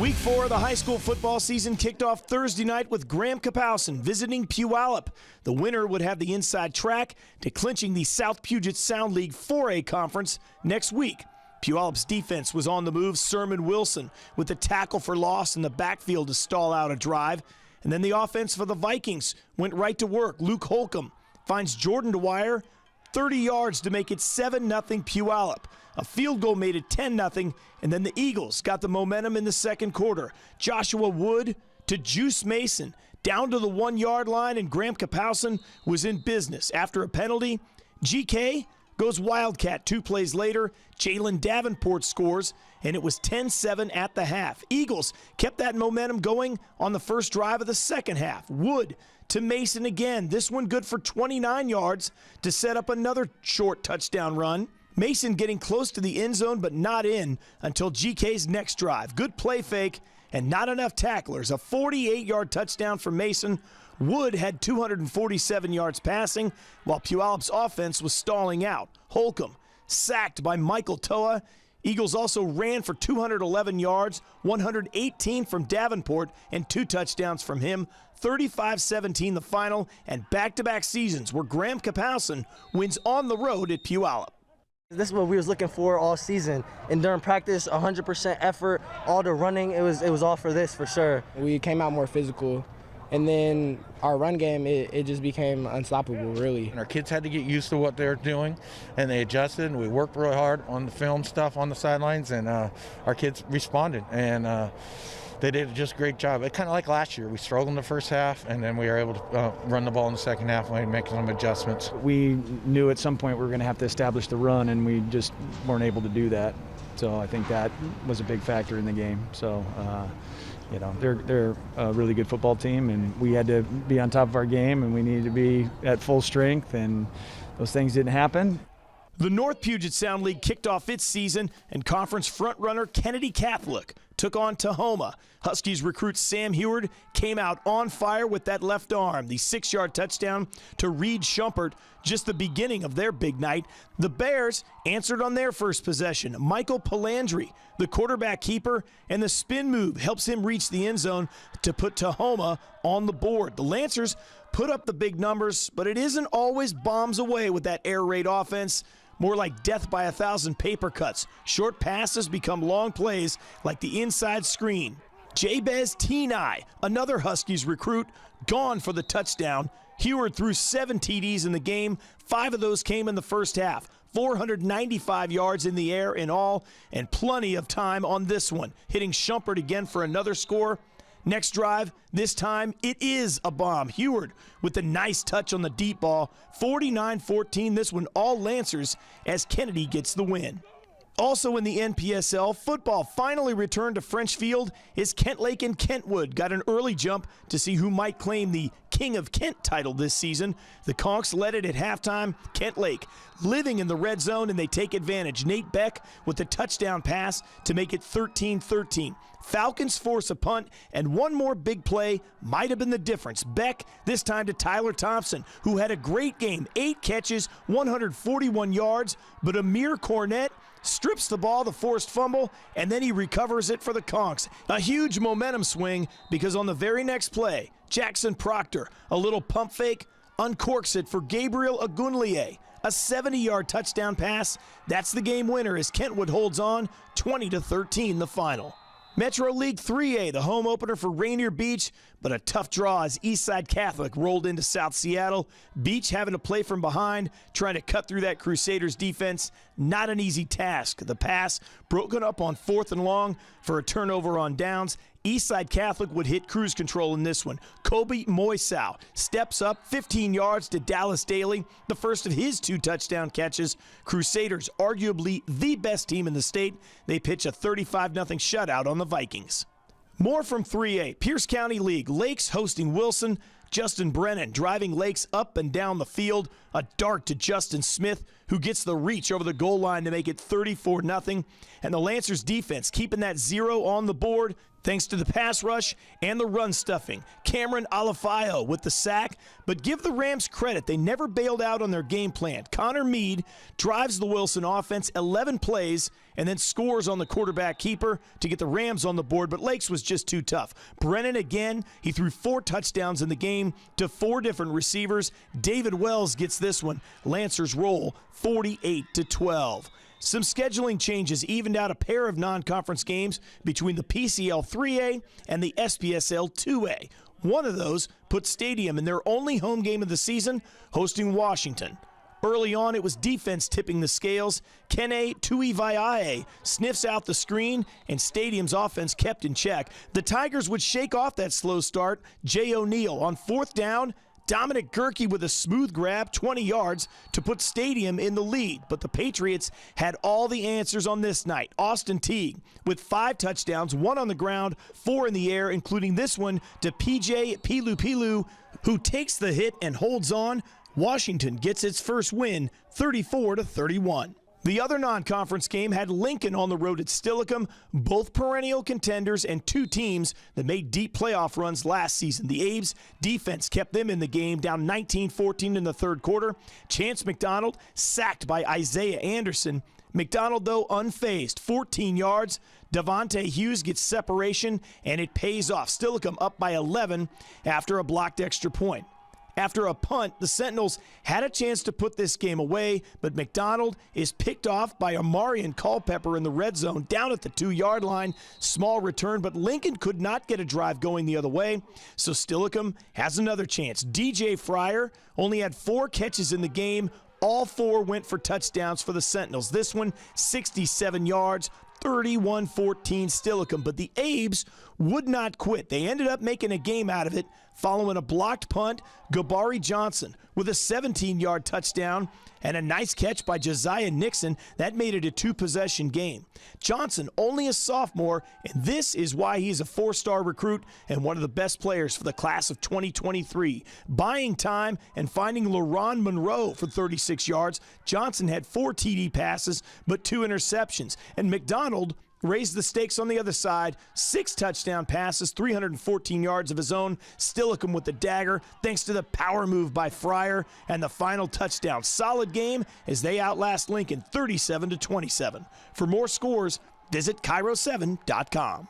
Week 4 of the high school football season kicked off Thursday night with GrahamKapowsin visiting Puyallup. The winner would have the inside track to clinching the South Puget Sound League 4A conference next week. Puyallup's defense was on the move. Sermon Wilson with the tackle for loss in the backfield to stall out a drive. And then the offense for the Vikings went right to work. Luke Holcomb finds Jordan Dwyer 30 yards to make it 7-0 Puyallup. A field goal made it 10-0, and then the Eagles got the momentum in the second quarter. Joshua Wood to Juice Mason down to the 1-yard line, and GrahamKapowsin was in business. After a penalty, GK goes Wildcat. 2 plays later, Jalen Davenport scores, and it was 10-7 at the half. Eagles kept that momentum going on the first drive of the second half. Wood to Mason again. This one good for 29 yards to set up another short touchdown run. Mason getting close to the end zone but not in until GK's next drive. Good play fake and not enough tacklers. A 48-yard touchdown for Mason. Wood had 247 yards passing while Puyallup's offense was stalling out. Holcomb sacked by Michael Toa. Eagles also ran for 211 yards, 118 from Davenport, and 2 touchdowns from him. 35-17 the final, and back-to-back seasons where GrahamKapowsin wins on the road at Puyallup. This is what we was looking for all season, and during practice, 100% effort, all the running, it was all for this for sure. We came out more physical, and then our run game, it just became unstoppable, really. And our kids had to get used to what they were doing, and they adjusted, and we worked really hard on the film stuff on the sidelines, and our kids responded, and they did just a great job. Kind of like last year. We struggled in the first half, and then we were able to run the ball in the second half and make some adjustments. We knew at some point we were going to have to establish the run, and we just weren't able to do that. So I think that was a big factor in the game. So, you know, they're a really good football team, and we had to be on top of our game, and we needed to be at full strength, and those things didn't happen. The North Puget Sound League kicked off its season, and conference frontrunner Kennedy Catholic took on Tahoma. Huskies recruit Sam Heward came out on fire with that left arm. The 6-yard touchdown to Reed Schumpert, just the beginning of their big night. The Bears answered on their first possession. Michael Palandri, the quarterback keeper, and the spin move helps him reach the end zone to put Tahoma on the board. The Lancers put up the big numbers, but it isn't always bombs away with that air raid offense. More like death by 1,000 paper cuts. Short passes become long plays like the inside screen. Jabez Tenai, another Huskies recruit, gone for the touchdown. Heward threw 7 TDs in the game. 5 of those came in the first half. 495 yards in the air in all, and plenty of time on this one, hitting Schumpert again for another score. Next drive, this time it is a bomb. Heward with a nice touch on the deep ball. 49-14, this one all Lancers as Kennedy gets the win. Also in the NPSL, football finally returned to French Field as Kentlake and Kentwood got an early jump to see who might claim the King of Kent title this season. The Conks led it at halftime. Kentlake living in the red zone, and they take advantage. Nate Beck with the touchdown pass to make it 13-13. Falcons force a punt, and one more big play might have been the difference. Beck, this time to Tyler Thompson, who had a great game. 8 catches, 141 yards, but Amir Cornett strips the ball, the forced fumble, and then he recovers it for the Conks. A huge momentum swing because on the very next play, Jackson Proctor, a little pump fake, uncorks it for Gabriel Agunlier. A 70-yard touchdown pass. That's the game winner as Kentwood holds on, 20-13 the final. Metro League 3A, the home opener for Rainier Beach, but a tough draw as Eastside Catholic rolled into South Seattle. Beach having to play from behind, trying to cut through that Crusaders defense. Not an easy task. The pass broken up on 4th and long for a turnover on downs. Eastside Catholic would hit cruise control in this one. Kobe Moisow steps up 15 yards to Dallas Daly, the first of his 2 touchdown catches. Crusaders, arguably the best team in the state. They pitch a 35-0 shutout on the Vikings. More from 3A, Pierce County League. Lakes hosting Wilson. Justin Brennan driving Lakes up and down the field. A dart to Justin Smith, who gets the reach over the goal line to make it 34-0. And the Lancers defense keeping that 0 on the board. thanks to the pass rush and the run stuffing. Cameron Alafio with the sack, but give the Rams credit. They never bailed out on their game plan. Connor Meade drives the Wilson offense 11 plays and then scores on the quarterback keeper to get the Rams on the board, but Lakes was just too tough. Brennan again, he threw 4 touchdowns in the game to 4 different receivers. David Wells gets this one. Lancers roll 48-12. Some scheduling changes evened out a pair of non-conference games between the PCL 3A and the SPSL 2A. One of those put Stadium in their only home game of the season, hosting Washington. Early on, it was defense tipping the scales. Kene Tuivaiae sniffs out the screen, and Stadium's offense kept in check. The Tigers would shake off that slow start. Jay O'Neal on 4th down. Dominic Gerke with a smooth grab, 20 yards, to put Stadium in the lead. But the Patriots had all the answers on this night. Austin Teague with 5 touchdowns, 1 on the ground, 4 in the air, including this one to PJ Pilu, who takes the hit and holds on. Washington gets its first win, 34-31. The other non-conference game had Lincoln on the road at Stillicum, both perennial contenders and 2 teams that made deep playoff runs last season. The Abe's defense kept them in the game, down 19-14 in the 3rd quarter. Chance McDonald sacked by Isaiah Anderson. McDonald, though, unfazed, 14 yards. Devontae Hughes gets separation, and it pays off. Stillicum up by 11 after a blocked extra point. After a punt, the Sentinels had a chance to put this game away, but McDonald is picked off by Amarian Culpepper in the red zone down at the 2-yard line. Small return, but Lincoln could not get a drive going the other way, so Stillicum has another chance. DJ Fryer only had 4 catches in the game. All 4 went for touchdowns for the Sentinels. This one, 67 yards, 31-14 Stillicum, but the Abes would not quit. They ended up making a game out of it following a blocked punt. Gabari Johnson with a 17-yard touchdown and a nice catch by Josiah Nixon. That made it a 2-possession game. Johnson, only a sophomore, and this is why he's a 4-star recruit and one of the best players for the class of 2023. Buying time and finding LaRon Monroe for 36 yards. Johnson had 4 TD passes, but 2 interceptions. And McDonald raised the stakes on the other side. 6 touchdown passes, 314 yards of his own. Stillicum with the dagger, thanks to the power move by Fryer and the final touchdown. Solid game as they outlast Lincoln 37-27. For more scores, visit KIRO7.com.